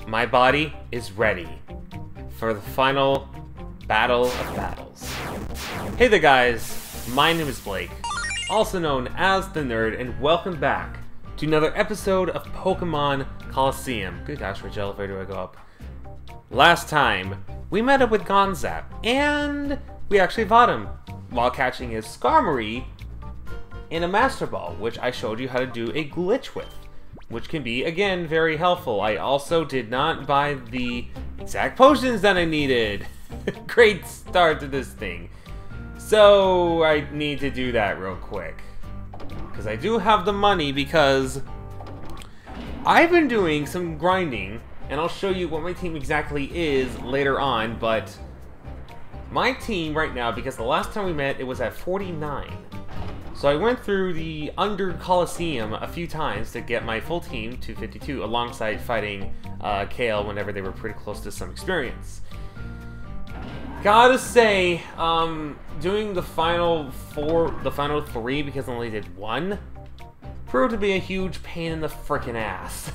My body is ready for the final battle of battles. Hey there guys, my name is Blake, also known as The Nerd, and welcome back to another episode of Pokémon Colosseum. Good gosh, which elevator do I go up? Last time, we met up with Gonzap, and we actually fought him while catching his Skarmory in a Master Ball, which I showed you how to do a glitch with, which can be, again, very helpful. I also did not buy the exact potions that I needed. Great start to this thing. So I need to do that real quick, because I do have the money, because I've been doing some grinding, and I'll show you what my team exactly is later on, but my team right now, because the last time we met, it was at 49. So I went through the Under Colosseum a few times to get my full team to 52, alongside fighting Kale whenever they were pretty close to some experience. Gotta say, doing the final three, because I only did one, proved to be a huge pain in the frickin' ass.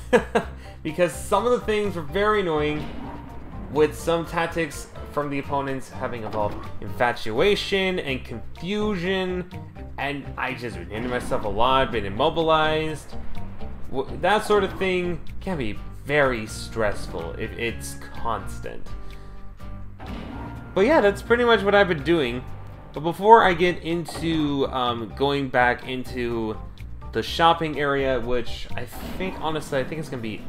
Because some of the things were very annoying, with some tactics from the opponents having involved infatuation and confusion, and I just been hitting myself a lot, been immobilized. That sort of thing can be very stressful if it's constant. But yeah, that's pretty much what I've been doing. But before I get into going back into the shopping area, which I think, honestly, I think it's going to be,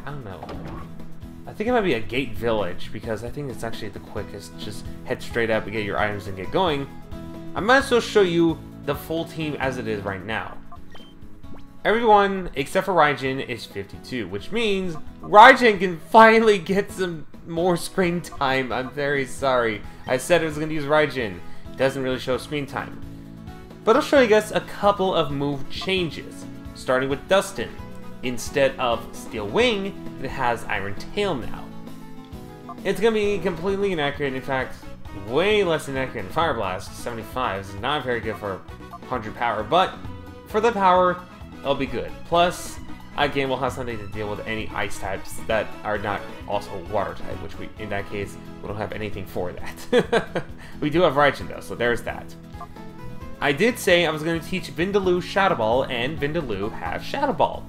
I don't know. I think it might be a gate village, because I think it's actually the quickest. Just head straight up and get your items and get going. I might as well show you the full team as it is right now. Everyone except for Raijin is 52, which means Raijin can finally get some more screen time. I'm very sorry. I said I was going to use Raijin. It doesn't really show screen time. But I'll show you guys a couple of move changes, starting with Dustin. Instead of Steel Wing, it has Iron Tail now. It's going to be completely inaccurate, in fact, way less inaccurate than Fire Blast. 75 is not very good for 100 power, but for the power, it'll be good. Plus, again, we'll have something to deal with any ice types that are not also water type, which we, in that case, we don't have anything for that. We do have Raijin though, so there's that. I did say I was going to teach Vindaloo Shadow Ball, and Vindaloo has Shadow Ball,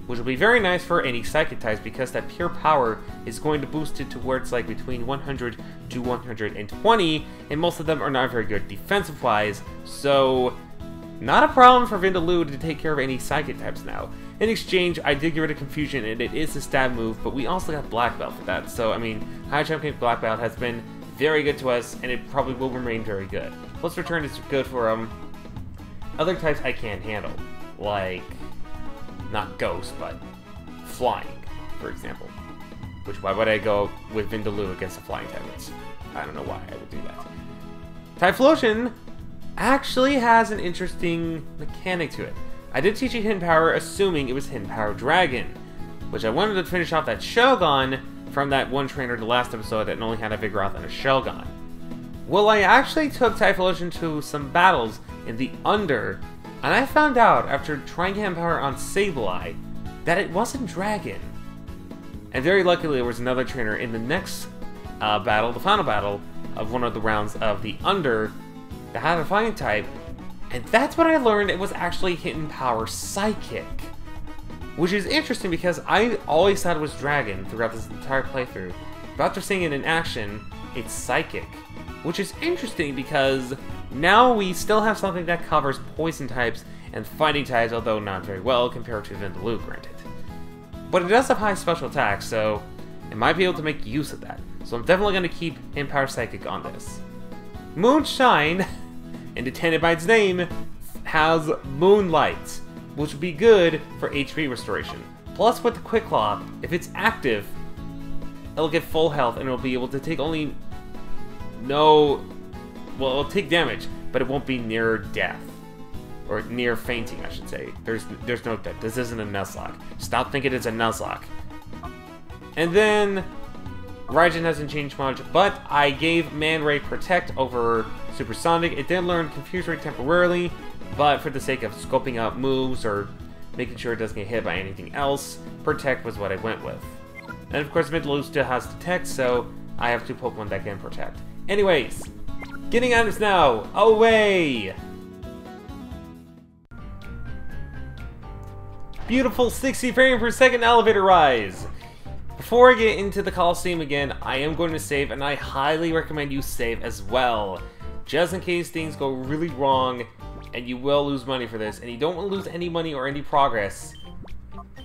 which will be very nice for any psychic types, because that pure power is going to boost it to where it's like between 100 to 120, and most of them are not very good defensive wise, so not a problem for Vindaloo to take care of any psychic types now. In exchange, I did get rid of Confusion, and it is a stab move, but we also got Black Belt for that, so I mean, High Champion Black Belt has been very good to us, and it probably will remain very good. Plus Return is good for other types I can't handle, like, not Ghost, but Flying, for example. Which, why would I go with Vindaloo against the Flying type? I don't know why I would do that. Typhlosion actually has an interesting mechanic to it. I did teach you Hidden Power, assuming it was Hidden Power Dragon, which I wanted to finish off that Shelgon from that one trainer the last episode that only had a Vigoroth and a Shelgon. Well, I actually took Typhlosion to some battles in the Under, and I found out, after trying Hidden Power on Sableye, that it wasn't Dragon. And very luckily, there was another trainer in the next battle, the final battle of one of the rounds of the Under, that had a Flying type, and that's when I learned it was actually Hidden Power Psychic. Which is interesting, because I always thought it was Dragon throughout this entire playthrough. But after seeing it in action, it's Psychic. Which is interesting, because now we still have something that covers Poison types and Fighting types, although not very well compared to Vindaloo, granted. But it does have high special attacks, so it might be able to make use of that. So I'm definitely going to keep Hidden Power Psychic on this. Moonshine, intended by its name, has Moonlight, which would be good for HP restoration. Plus, with the Quick Claw, if it's active, it'll get full health, and it'll be able to take only well, it'll take damage, but it won't be near death. Or near fainting, I should say. There's no death. This isn't a Nuzlocke. Stop thinking it's a Nuzlocke. And then Raijin hasn't changed much, but I gave Man Ray Protect over Supersonic. It did learn Confuse Ray temporarily, but for the sake of scoping out moves or making sure it doesn't get hit by anything else. Protect was what I went with. And of course, Vindaloo still has Detect, so I have 2 Pokemon that can Protect. Anyways, getting items now! Away! Beautiful 60 frame per second elevator rise! Before I get into the Colosseum again, I am going to save, and I highly recommend you save as well. Just in case things go really wrong, and you will lose money for this, and you don't want to lose any money or any progress,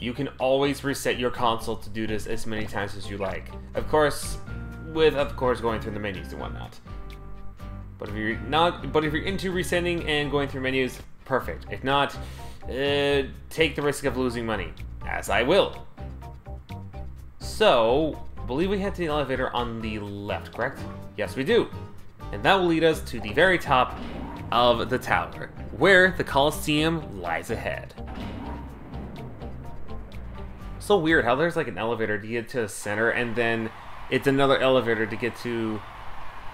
you can always reset your console to do this as many times as you like. Of course, going through the menus and whatnot. But if you're into resetting and going through menus, perfect. If not, take the risk of losing money, as I will. So, I believe we head to the elevator on the left, correct? Yes, we do. And that will lead us to the very top of the tower, where the Colosseum lies ahead. So weird how there's like an elevator to get to the center, and then it's another elevator to get to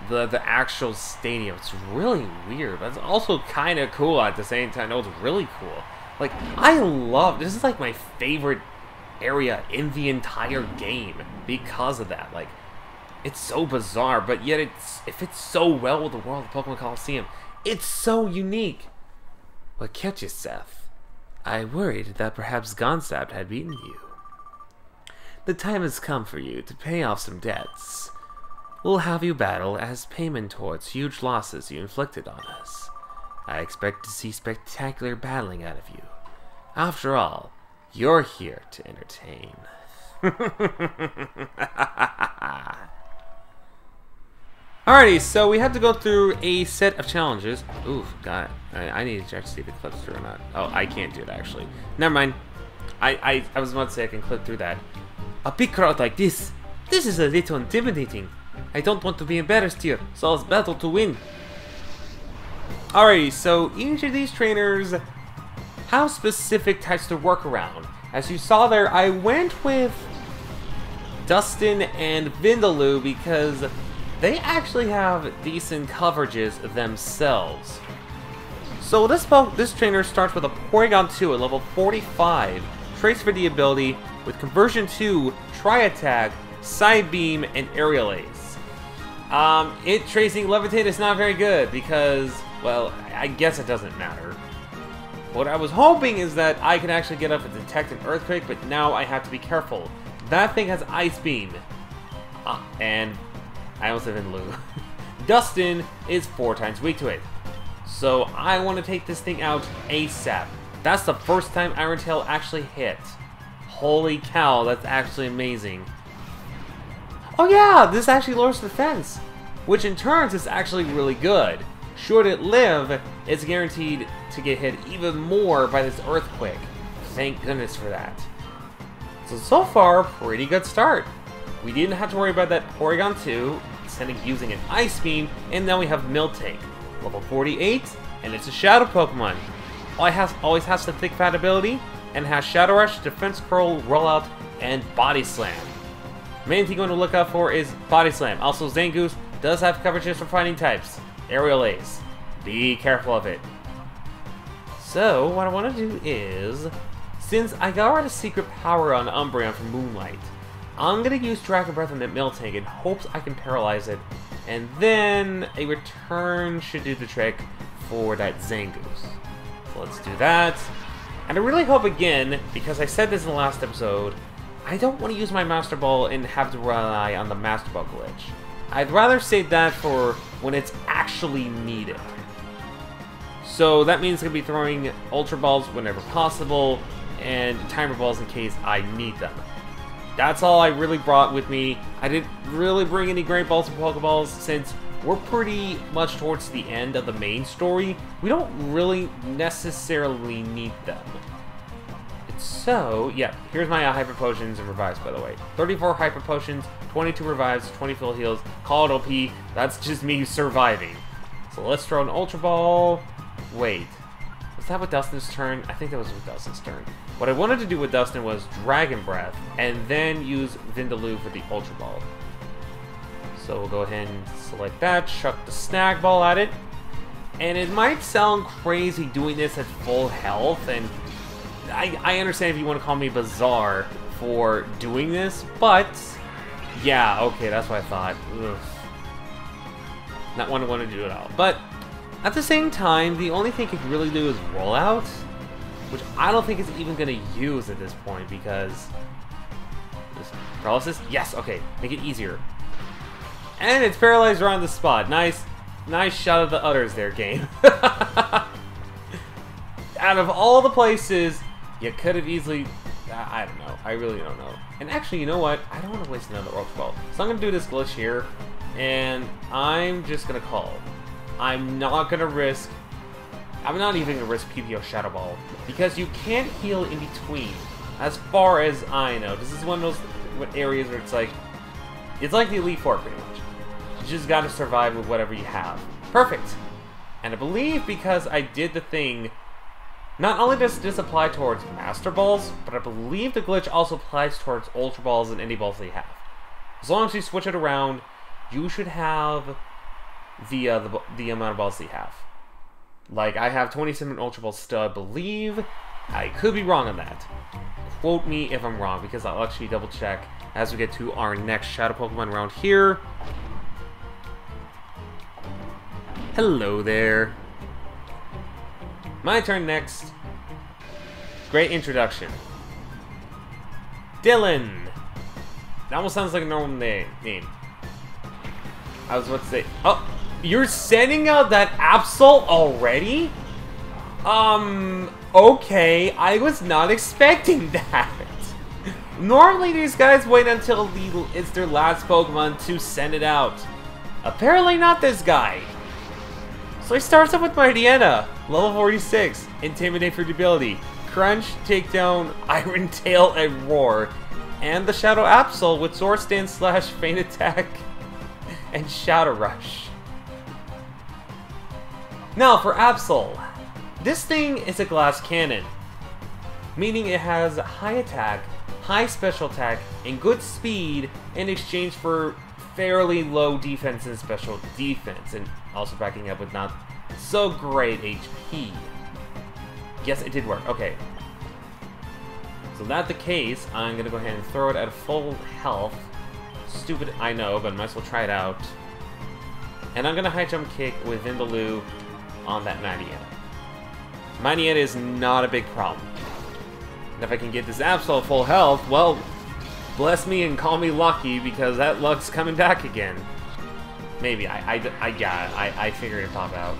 the actual stadium. It's really weird, but it's also kind of cool at the same time. No, it's really cool. Like, this is like my favorite area in the entire game because of that. Like, it's so bizarre, but yet it fits so well with the world of Pokemon Colosseum. It's so unique. What kept you, Seth? I worried that perhaps Gonstapt had beaten you. The time has come for you to pay off some debts. We'll have you battle as payment towards huge losses you inflicted on us. I expect to see spectacular battling out of you. After all, you're here to entertain. Alrighty, so we have to go through a set of challenges. Ooh, God, I need to check to see if it clips through or not. Oh, I can't do it actually. Never mind. I was about to say I can clip through that. A big crowd like this is a little intimidating. I don't want to be embarrassed here, so let's battle to win. Alrighty, so each of these trainers have specific types to work around. As you saw there, I went with Dustin and Vindaloo because they actually have decent coverages themselves. So this trainer starts with a Porygon 2 at level 45, traits for the ability with Conversion 2, Tri-Attack, Side Beam, and Aerial Ace. Tracing Levitate is not very good because, well, I guess it doesn't matter. What I was hoping is that I can actually get up and detect an Earthquake, but now I have to be careful. That thing has Ice Beam. And I almost said Vindaloo. Dustin is 4 times weak to it. So I want to take this thing out ASAP. That's the first time Iron Tail actually hit. Holy cow, that's actually amazing. Oh yeah, this actually lowers defense, which in turn is actually really good. Should it live, it's guaranteed to get hit even more by this Earthquake. Thank goodness for that. So far, pretty good start. We didn't have to worry about that Porygon 2, using an Ice Beam, and now we have Miltank. Level 48, and it's a Shadow Pokemon. Always has the Thick Fat ability, and has Shadow Rush, Defense Curl, Rollout, and Body Slam. Main thing you want to look out for is Body Slam. Also, Zangoose does have coverages for fighting types. Aerial Ace. Be careful of it. So, what I want to do is, since I got a secret power on Umbreon from Moonlight, I'm going to use Dragon Breath on that Miltank in hopes I can paralyze it, and then a return should do the trick for that Zangoose. So let's do that. And I really hope again, because I said this in the last episode, I don't want to use my Master Ball and have to rely on the Master Ball glitch. I'd rather save that for when it's actually needed. So that means I'm going to be throwing Ultra Balls whenever possible, and Timer Balls in case I need them. That's all I really brought with me. I didn't really bring any Great Balls and Pokeballs since we're pretty much towards the end of the main story. We don't really necessarily need them. So, yeah, here's my Hyper Potions and Revives, by the way. 34 Hyper Potions, 22 Revives, 20 Full Heals. Call it OP. That's just me surviving. So let's throw an Ultra Ball. Wait. Was that with Dustin's turn? I think that was with Dustin's turn. What I wanted to do with Dustin was Dragon Breath, and then use Vindaloo for the Ultra Ball. So we'll go ahead and select that, chuck the Snag Ball at it. And it might sound crazy doing this at full health, and I understand if you want to call me bizarre for doing this, but yeah, okay, that's what I thought. Ugh. Not one I want to do at all. But at the same time, the only thing it could really do is roll out, which I don't think it's even going to use at this point because paralysis. Yes, okay, make it easier. And it's paralyzed around the spot. Nice shot of the udders there, game. Out of all the places, you could have easily... I don't know. I really don't know. And actually, you know what? I don't want to waste another Ultra Ball. So I'm going to do this glitch here, and I'm just going to call. I'm not going to risk... I'm not even going to risk PPO Shadow Ball, because you can't heal in between, as far as I know. This is one of those areas where it's like the Elite Four, pretty much. You just got to survive with whatever you have. Perfect! And I believe because I did the thing... Not only does this apply towards Master Balls, but I believe the glitch also applies towards Ultra Balls and any balls that you have. As long as you switch it around, you should have the amount of balls that you have. Like, I have 27 Ultra Balls still, I believe. I could be wrong on that. Quote me if I'm wrong, because I'll actually double check as we get to our next Shadow Pokemon round here. Hello there. My turn next. Great introduction. Dylan. That almost sounds like a normal name. I was about to say... Oh, you're sending out that Absol already? Okay. I was not expecting that. Normally these guys wait until it's their last Pokemon to send it out. Apparently not this guy. So he starts off with Mightyena, level 46, Intimidate for Debility, Crunch, Takedown, Iron Tail, and Roar, and the Shadow Absol with Sword Stance / Feint Attack and Shadow Rush. Now for Absol, this thing is a glass cannon, meaning it has high attack, high special attack, and good speed in exchange for fairly low defense and special defense, and also backing up with not so great HP. Yes, it did work. Okay. So that's the case. I'm gonna go ahead and throw it at full health. Stupid, I know, but might as well try it out. And I'm gonna high jump kick with Vindaloo on that Mightyena. Mightyena is not a big problem. And if I can get this Absol full health, well, bless me and call me lucky, because that luck's coming back again. Maybe. I figured it pop out.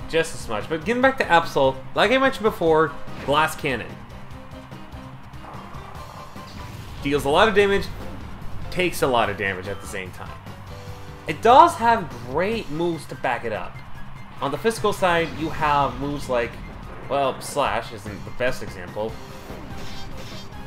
Just as much. But getting back to Absol, like I mentioned before, Glass Cannon. Deals a lot of damage, takes a lot of damage at the same time. It does have great moves to back it up. On the physical side, you have moves like, well, Slash isn't the best example.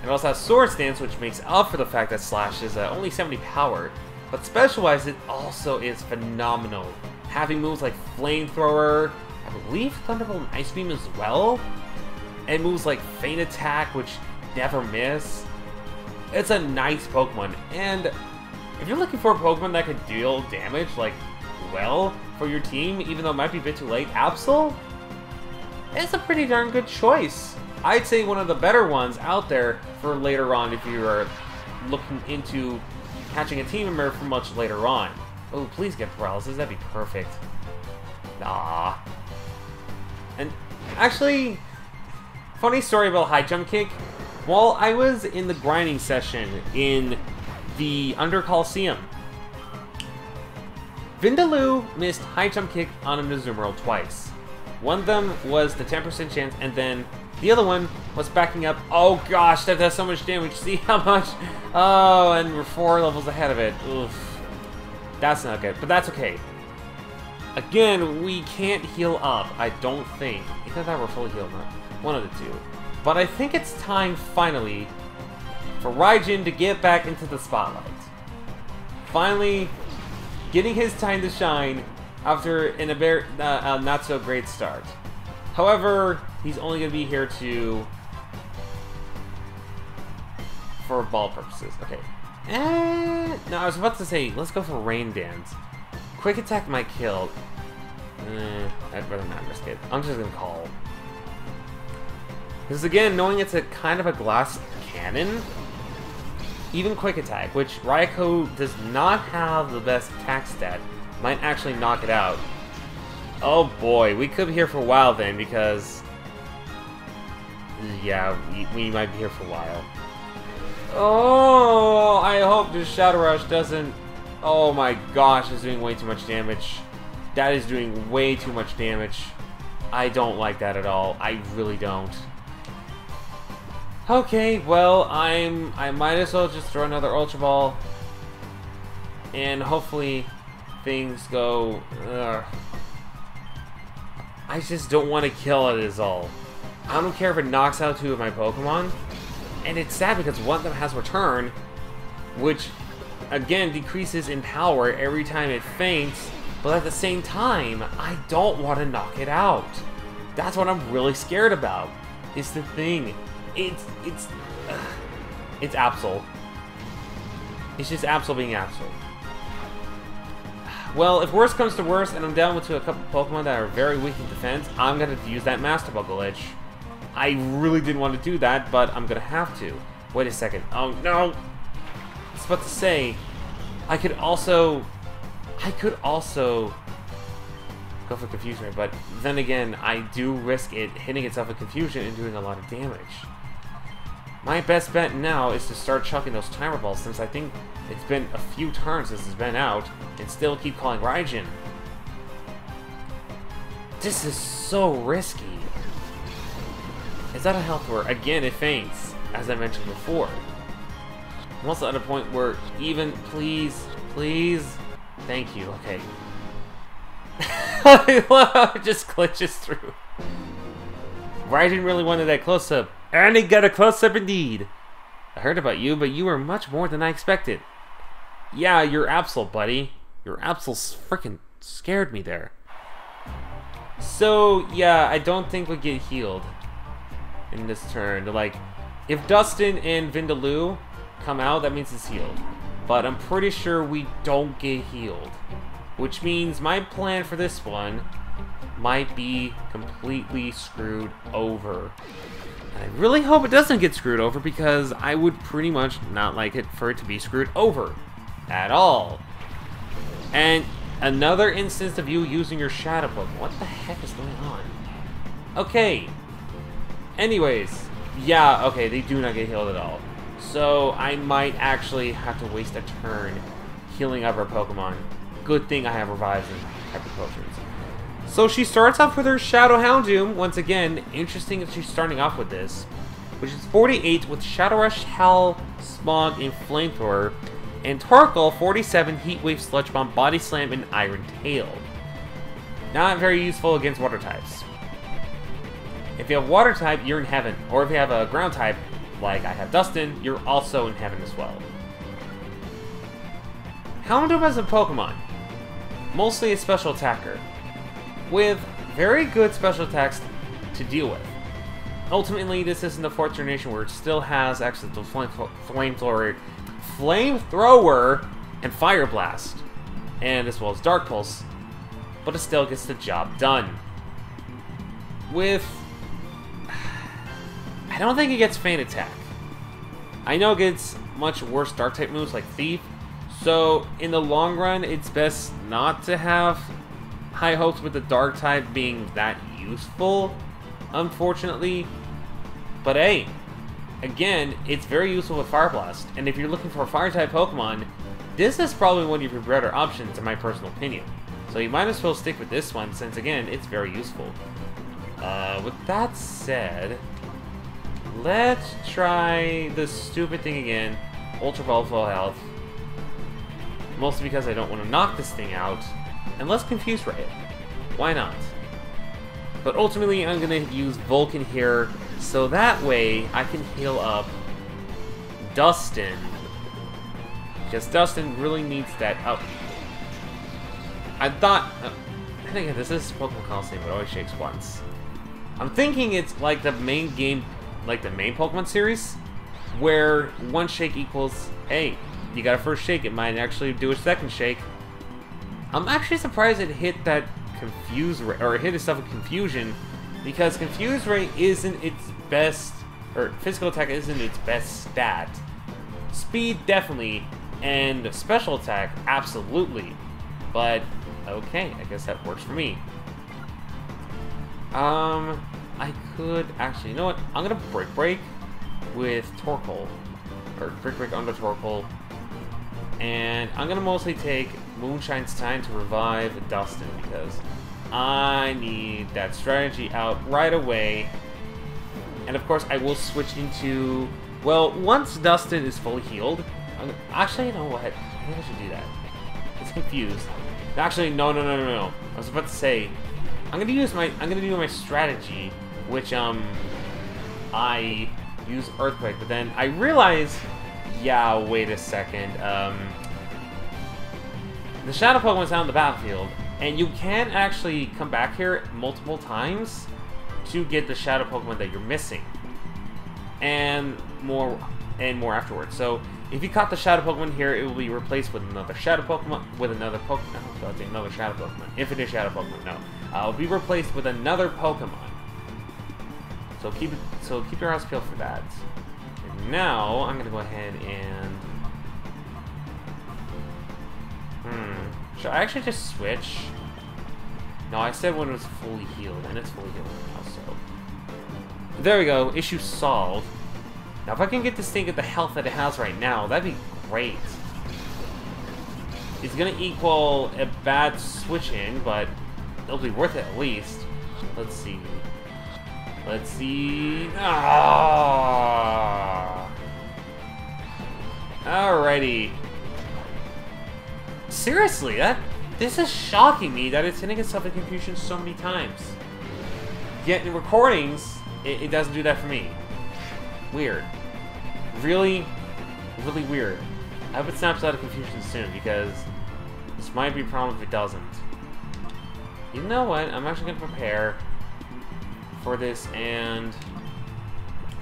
It also has Sword Stance, which makes up for the fact that Slash is only 70 power. But special-wise, it also is phenomenal. Having moves like Flamethrower, I believe Thunderbolt and Ice Beam as well, and moves like Feint Attack, which never miss. It's a nice Pokemon, and if you're looking for a Pokemon that could deal damage, like, well, for your team, even though it might be a bit too late, Absol, it's a pretty darn good choice. I'd say one of the better ones out there for later on if you are looking into catching a team member for much later on. Oh, please get paralysis, that'd be perfect. Nah. And actually, funny story about High Jump Kick. While I was in the grinding session in the Under Colosseum, Vindaloo missed High Jump Kick on a Azumarill twice. One of them was the 10% chance, and then the other one was backing up. Oh gosh, that does so much damage. See how much? Oh, and we're 4 levels ahead of it. Oof. That's not good, but that's okay. Again, we can't heal up, I don't think. Either that or we're fully healed, not one of the two. But I think it's time, finally, for Raijin to get back into the spotlight. Finally, getting his time to shine after a very not so great start. However, he's only going to be here for ball purposes. Okay. No, I was about to say, let's go for Rain Dance. Quick Attack might kill. I'd rather not risk it. I'm just going to call. Because again, knowing it's a kind of a glass cannon, even quick attack, which Raikou does not have the best attack stat, might actually knock it out. Oh boy, we could be here for a while then, because yeah, we might be here for a while. Oh, I hope this Shadow Rush doesn't... Oh my gosh, it's doing way too much damage. That is doing way too much damage. I don't like that at all. I really don't. Okay, well, I might as well just throw another Ultra Ball. And hopefully things go... I just don't want to kill it is all. I don't care if it knocks out 2 of my Pokemon. And it's sad because one of them has Return, which, again, decreases in power every time it faints. But at the same time, I don't want to knock it out. That's what I'm really scared about. It's the thing. It's Absol. It's just Absol being Absol. Well, if worst comes to worst, and I'm down with a couple Pokemon that are very weak in defense, I'm gonna use that Master Ball glitch. I really didn't want to do that, but I'm gonna have to. Wait a second. Oh no! I was about to say, I could also go for Confusion Ray, but then again, I do risk it hitting itself with Confusion and doing a lot of damage. My best bet now is to start chucking those Timer Balls, since I think it's been a few turns since it's been out, and still keep calling Raijin. This is so risky. Is that a health word? Again, it faints, as I mentioned before. I'm also at a point where even, please, thank you, okay. It just glitches through. Raijin really wanted that close-up, and he got a close-up indeed. I heard about you, but you were much more than I expected. Yeah, your Absol, buddy. Your Absol's freaking scared me there. So, yeah, I don't think we get healed in this turn. Like, if Dustin and Vindaloo come out, that means it's healed. But I'm pretty sure we don't get healed. Which means my plan for this one might be completely screwed over. And I really hope it doesn't get screwed over, because I would pretty much not like it for it to be screwed over. At all. And another instance of you using your Shadow Pokemon. What the heck is going on? Okay. Anyways. Yeah, okay, they do not get healed at all. So I might actually have to waste a turn healing up our Pokemon. Good thing I have Revives and Hyper Potions. So she starts off with her Shadow Houndoom. Once again, interesting that she's starting off with this. Which is 48 with Shadow Rush, Hell, Smog, and Flamethrower. And Torkoal, 47, Heat Wave, Sludge Bomb, Body Slam, and Iron Tail. Not very useful against water types. If you have water type, you're in heaven. Or if you have a ground type, like I have Dustin, you're also in heaven as well. Houndoom as a Pokemon. Mostly a special attacker. With very good special attacks to deal with. Ultimately, this isn't the 4th generation where it still has access to Flamethrower and Fire Blast, and as well as Dark Pulse, but it still gets the job done. With... I don't think it gets Feint Attack. I know it gets much worse Dark-type moves like Thief, so in the long run, it's best not to have high hopes with the Dark-type being that useful, unfortunately. But hey, again, it's very useful with Fire Blast, and if you're looking for a Fire-type Pokemon, this is probably one of your better options in my personal opinion. So you might as well stick with this one, since again, it's very useful. With that said, let's try the stupid thing again. Ultra Ball full health. Mostly because I don't want to knock this thing out. And let's Confuse Ray it. Why not? But ultimately, I'm going to use Vulcan here, so that way I can heal up Dustin. Because Dustin really needs that up. I thought... and again, this is Pokémon Colosseum, but it always shakes once. I'm thinking it's like the main game, like the main Pokemon series, where one shake equals, hey, you got a first shake, it might actually do a second shake. I'm actually surprised it hit that Confuse, or it hit itself with Confusion, Because Confuse Ray isn't its best, or physical attack isn't its best stat. Speed, definitely, and special attack, absolutely. But, okay, I guess that works for me. I could actually, you know what? I'm gonna Break with Torkoal, or Break onto Torkoal, and I'm gonna mostly take Moonshine's Time to revive Dustin because I need that strategy out right away. And of course, I will switch into, well, once Dustin is fully healed, actually, you know what? I think I should do that. It's confused. Actually, no. I was about to say, I'm gonna do my strategy, which I use Earthquake, but then I realize, yeah, wait a second. The Shadow Pokemon's out on the battlefield, and you can actually come back here multiple times to get the Shadow Pokemon that you're missing, and more afterwards. So if you caught the Shadow Pokemon here, it will be replaced with another Shadow Pokemon, another Shadow Pokemon, Infinite Shadow Pokemon. No, it'll be replaced with another Pokemon. So keep your eyes peeled for that. And now I'm gonna go ahead and should I actually just switch? No, I said when it was fully healed, and it's fully healed now. So there we go. Issue solved. Now, if I can get this thing at the health that it has right now, that'd be great. It's gonna equal a bad switch-in, but it'll be worth it at least. Let's see. Ah! Alrighty. Seriously, this is shocking me that it's hitting itself in confusion so many times. Yet in recordings, it doesn't do that for me. Weird. Really, really weird. I hope it snaps out of confusion soon, because this might be a problem if it doesn't. You know what? I'm actually going to prepare for this, and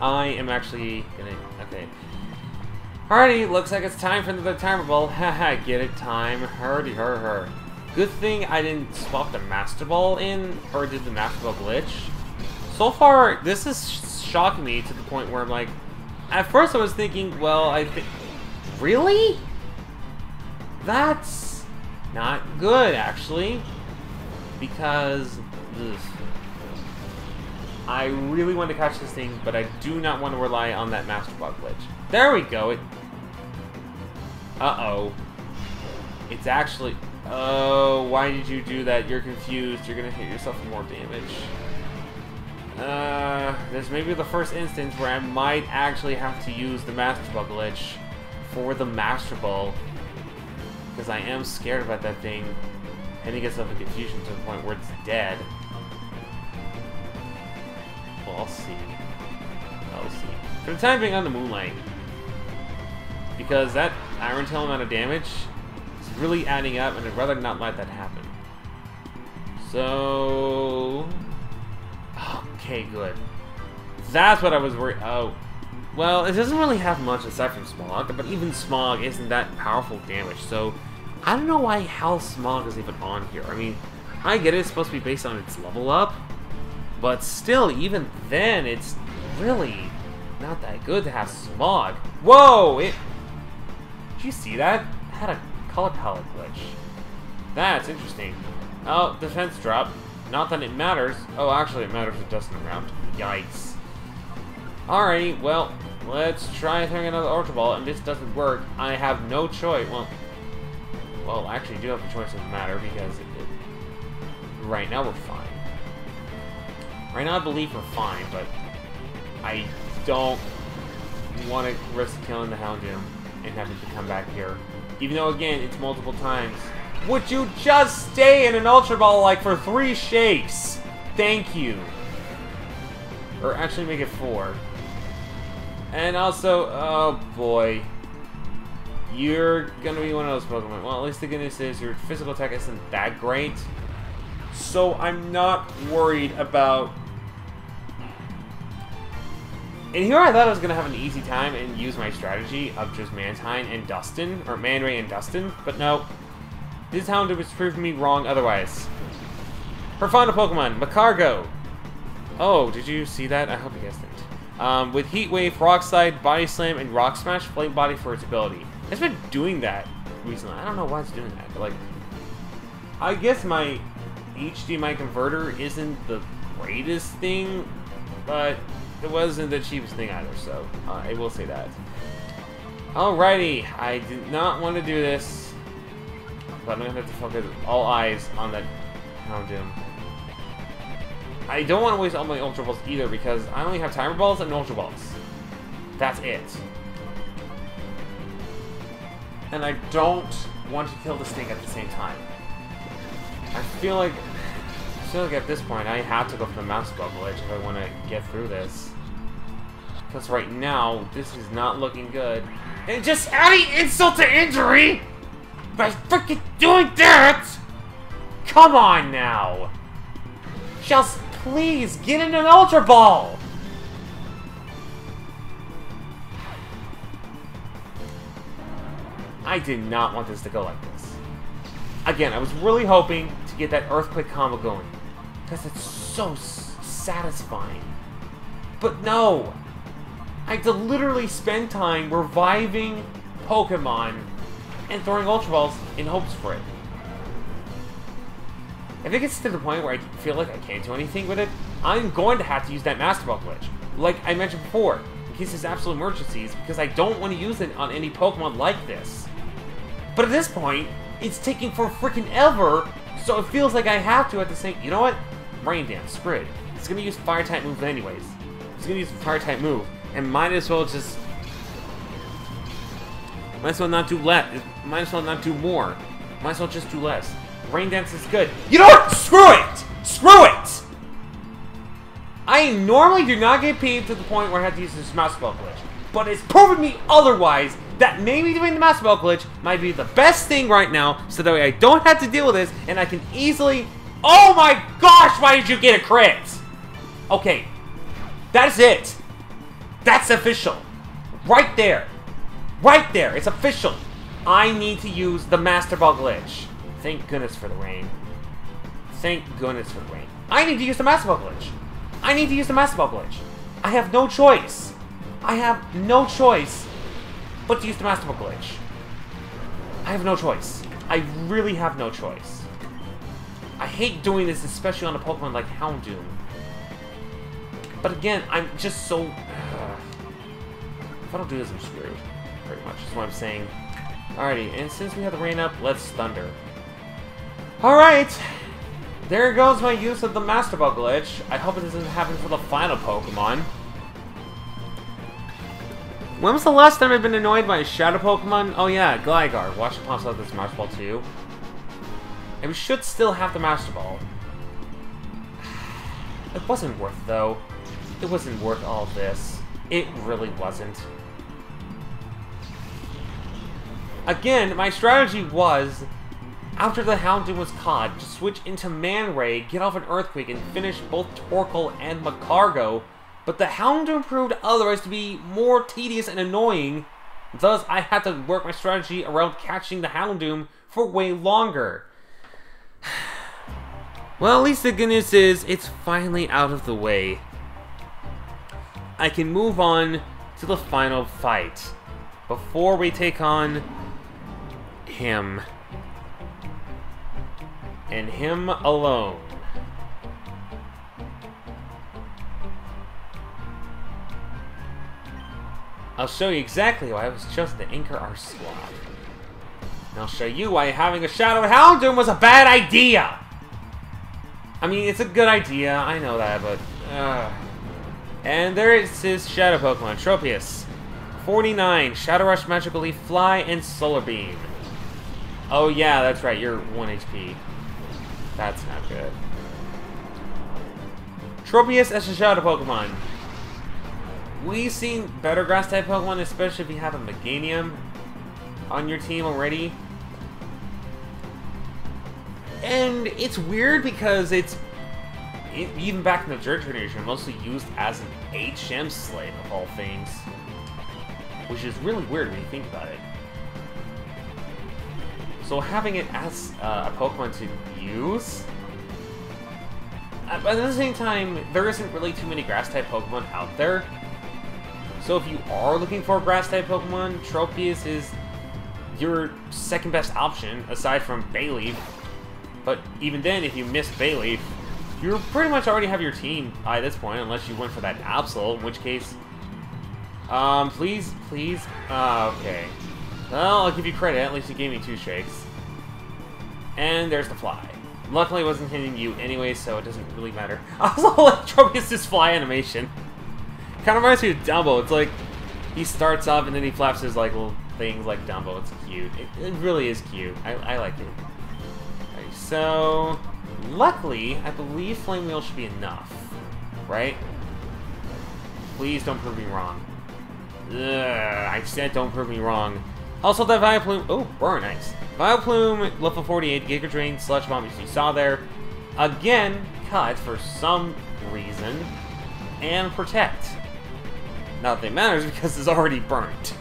I am actually going to... Okay. Alrighty, looks like it's time for another Timer Ball. Haha, get it, time. Hurdy, her. Good thing I didn't swap the Master Ball in, or did the Master Ball glitch. So far, this is shocking me to the point where I'm like, at first I was thinking, well, I think, really? That's not good, actually, because I really want to catch this thing, but I do not want to rely on that Master Ball glitch. There we go. Uh-oh. It's actually... Oh, why did you do that? You're confused. You're gonna hit yourself for more damage. This may be the first instance where I might actually have to use the Master Ball glitch for the Master Ball, because I am scared about that thing hitting itself in confusion to the point where it's dead. Well, I'll see. For the time being, on the Moonlight, because that Iron Tail amount of damage is really adding up, and I'd rather not let that happen. So... Okay, good. That's what I was worried... Oh. Well, it doesn't really have much aside from Smog, but even Smog isn't that powerful damage, so... I don't know how Smog is even on here. I mean, I get it's supposed to be based on its level up, but still, even then, it's really not that good to have Smog. Whoa! Did you see that? It had a color palette glitch. That's interesting. Oh, defense drop. Not that it matters. Oh, actually it matters with Dustin around. Yikes. Alrighty, well, let's try throwing another Ultra Ball, and this doesn't work. I have no choice. Well, actually, I do have a choice in the matter, because right now we're fine. Right now I believe we're fine, but I don't want to risk killing the Houndoom and having to come back here. Even though, again, it's multiple times. Would you just stay in an Ultra Ball, like, for 3 shakes? Thank you. Or actually make it 4. And also, oh boy. You're gonna be one of those Pokemon. Well, at least the good news is your physical attack isn't that great. So I'm not worried about... And here I thought I was gonna have an easy time and use my strategy of just Mantine and Dustin, or Man-Ray and Dustin, but no. This Houndoom has proved me wrong otherwise. Her final Pokemon, Macargo. Oh, did you see that? I hope you guys didn't. With Heat Wave, Rock Slide, Body Slam, and Rock Smash, Flame Body for its ability. It's been doing that recently. I don't know why it's doing that, but like, I guess my HDMI converter isn't the greatest thing, but it wasn't the cheapest thing either, so I will say that. Alrighty, I did not want to do this, but I'm going to have to focus all eyes on that Houndoom. I don't want to waste all my Ultra Balls either, because I only have Timer Balls and Ultra Balls. That's it. And I don't want to kill this thing at the same time. I feel like at this point I have to go for the Master Ball glitch if I want to get through this. Because right now, this is not looking good. And just adding insult to injury by freaking doing that! Come on now! Just please get in an Ultra Ball! I did not want this to go like this. Again, I was really hoping to get that Earthquake combo going, because it's so satisfying. But no! I had to literally spend time reviving Pokemon and throwing Ultra Balls in hopes for it. If it gets to the point where I feel like I can't do anything with it, I'm going to have to use that Master Ball glitch, like I mentioned before, in case there's absolute emergencies, because I don't want to use it on any Pokemon like this. But at this point, it's taking for freaking ever, so it feels like I have to at the same... You know what? Rain Dance, screw it. It's going to use Fire-type move anyways. It's going to use a Fire-type move, and might as well just... Might as well not do less. Might as well not do more. Might as well just do less. Rain Dance is good. You know what? Screw it! Screw it! I normally do not get paid to the point where I have to use this Master Ball glitch, but it's proven me otherwise that maybe doing the Master Ball glitch might be the best thing right now, so that way I don't have to deal with this, and I can easily... Oh my gosh, why did you get a crit? Okay, that's it. That's official. Right there. Right there, it's official. I need to use the Master Ball glitch. Thank goodness for the rain. Thank goodness for the rain. I need to use the Master Ball glitch. I need to use the Master Ball glitch. I have no choice. I have no choice but to use the Master Ball glitch. I have no choice. I really have no choice. I hate doing this, especially on a Pokemon like Houndoom. But again, I'm just so... If I don't do this, I'm screwed. Pretty much, is what I'm saying. Alrighty, and since we have the rain up, let's Thunder. Alright! There goes my use of the Master Ball glitch. I hope it doesn't happen for the final Pokemon. When was the last time I've been annoyed by a Shadow Pokemon? Oh yeah, Gligar. Watch it pops out this Master Ball too. And we should still have the Master Ball. It wasn't worth it, though. It wasn't worth all of this. It really wasn't. Again, my strategy was, after the Houndoom was caught, to switch into Man Ray, get off an Earthquake, and finish both Torkoal and Magcargo. But the Houndoom proved otherwise to be more tedious and annoying. Thus, I had to work my strategy around catching the Houndoom for way longer. Well, at least the good news is, it's finally out of the way. I can move on to the final fight before we take on him. And him alone. I'll show you exactly why I was chosen to anchor our squad. And I'll show you why having a Shadow Houndoom was a bad idea! I mean, it's a good idea, I know that, but... And there is his Shadow Pokemon, Tropius. 49, Shadow Rush, Magical Leaf, Fly, and Solar Beam. Oh yeah, that's right, you're 1 HP. That's not good. Tropius as a Shadow Pokemon. We've seen better Grass-type Pokemon, especially if you have a Meganium on your team already. And it's weird because even back in the third generation, mostly used as an HM slave of all things. Which is really weird when you think about it. So having it as a Pokemon to use, But at the same time, there isn't really too many grass-type Pokemon out there. So if you are looking for a grass-type Pokemon, Tropius is your second best option, aside from Bayleaf. But even then, if you miss Bayleaf, you pretty much already have your team by this point, unless you went for that Absol, in which case... please? Okay. Well, I'll give you credit, at least you gave me 2 shakes. And there's the fly. Luckily, it wasn't hitting you anyway, so it doesn't really matter. I also like Tropius' fly animation. Kind of reminds me of Dumbo. It's like, he starts off and then he flaps his like little things like Dumbo. It's cute. It really is cute. I like it. Okay, so, luckily, I believe Flame Wheel should be enough. Right? Please don't prove me wrong. Ugh, I said don't prove me wrong. Also, that Vileplume... Oh, burn, nice. Vileplume, level 48, Giga Drain, Sludge Bomb, as you saw there. Again, cut for some reason. And Protect. Not that it matters because it's already burnt.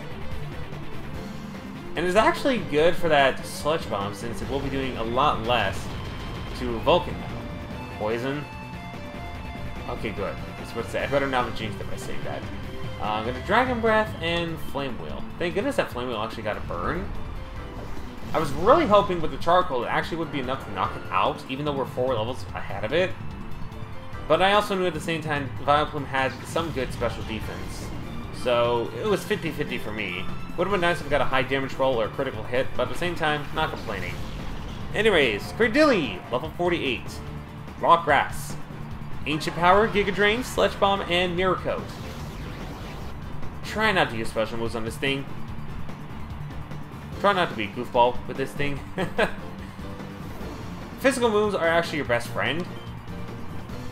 And it's actually good for that Sludge Bomb since it will be doing a lot less to Vulcan. Poison. Okay, good. That's what to say. I better not have jinxed if I say that. I'm gonna Dragon Breath and Flame Wheel. Thank goodness that Flame Wheel actually got a burn. I was really hoping with the Charcoal it actually would be enough to knock it out, even though we're 4 levels ahead of it. But I also knew at the same time Vileplume had some good special defense. So it was 50-50 for me. Would have been nice if we got a high damage roll or a critical hit, but at the same time, not complaining. Anyways, Cradilly, level 48. Rock Grass. Ancient Power, Giga Drain, Sludge Bomb, and Mirror Coat. Try not to use special moves on this thing. Try not to be a goofball with this thing. Physical moves are actually your best friend.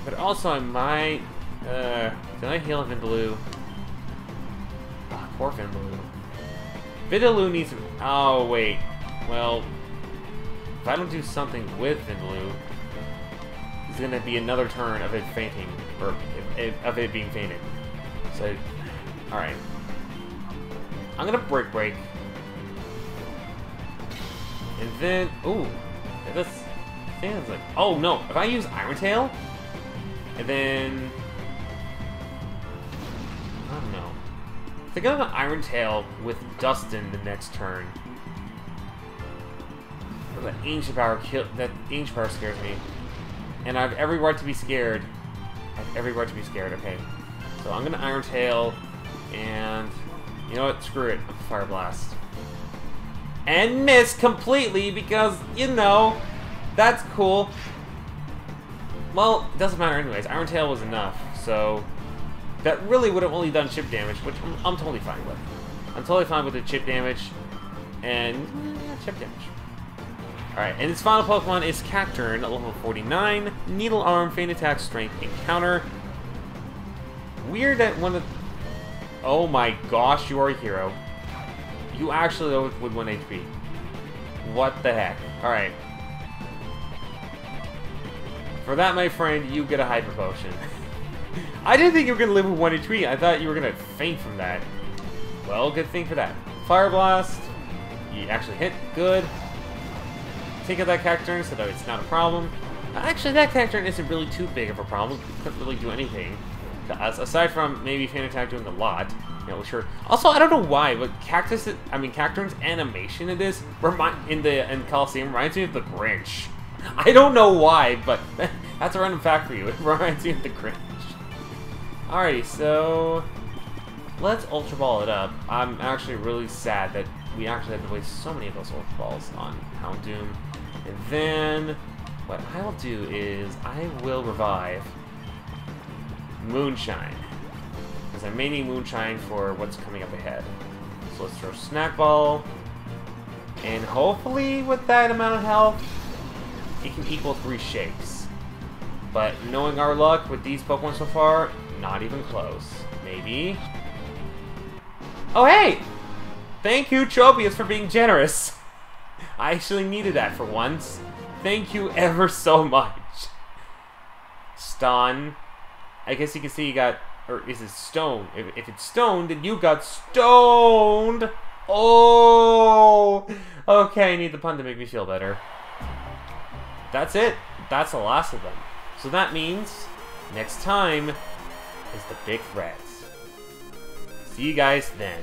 But also I might... did I heal Vindaloo? Oh, poor Vindaloo. Vindaloo needs... Oh, wait. Well, if I don't do something with Vindaloo, it's going to be another turn of it fainting. Or of it being fainted. So... Alright. I'm gonna Break. And then... Ooh. This sounds like... Oh, no. If I use Iron Tail... And then... I don't know. I think I'm gonna Iron Tail with Dustin the next turn. That Ancient Power that Ancient Power scares me. And I have every right to be scared. Okay. So I'm gonna Iron Tail... And, you know what, screw it, Fire Blast. And miss completely because, you know, that's cool. Well, it doesn't matter anyways, Iron Tail was enough, so that really would have only done chip damage, which I'm totally fine with. I'm totally fine with the chip damage, and chip damage. Alright, and its final Pokemon is Cacturn, at level 49, Needle Arm, Feint Attack, Strength, Encounter. Weird that one of... Oh my gosh, you are a hero. You actually go with 1 HP. What the heck? Alright. For that, my friend, you get a Hyper Potion. I didn't think you were going to live with 1 HP. I thought you were going to faint from that. Well, good thing for that. Fire Blast. You actually hit. Good. Take out that Cacturn so that it's not a problem. Actually, that Cacturn isn't really too big of a problem. It couldn't really do anything to us, aside from maybe Feint Attack doing a lot. You know, sure. Also, I don't know why, but Cacturn's animation in this in Colosseum reminds me of the Grinch. I don't know why, but that's a random fact for you. It reminds me of the Grinch. Alrighty, so let's Ultra Ball it up. I'm actually really sad that we actually had to waste so many of those Ultra Balls on Houndoom. And then what I will do is I will revive Moonshine, because I may need Moonshine for what's coming up ahead. So let's throw Snack Ball, and hopefully with that amount of health, it can equal 3 shakes. But knowing our luck with these Pokemon so far, not even close. Maybe. Oh hey! Thank you, Tropius, for being generous. I actually needed that for once. Thank you ever so much. Stun. I guess you can see you got... Or is it stone? If it's stone, then you got stoned! Oh! Okay, I need the pun to make me feel better. That's it. That's the last of them. So that means next time is the big threats. See you guys then.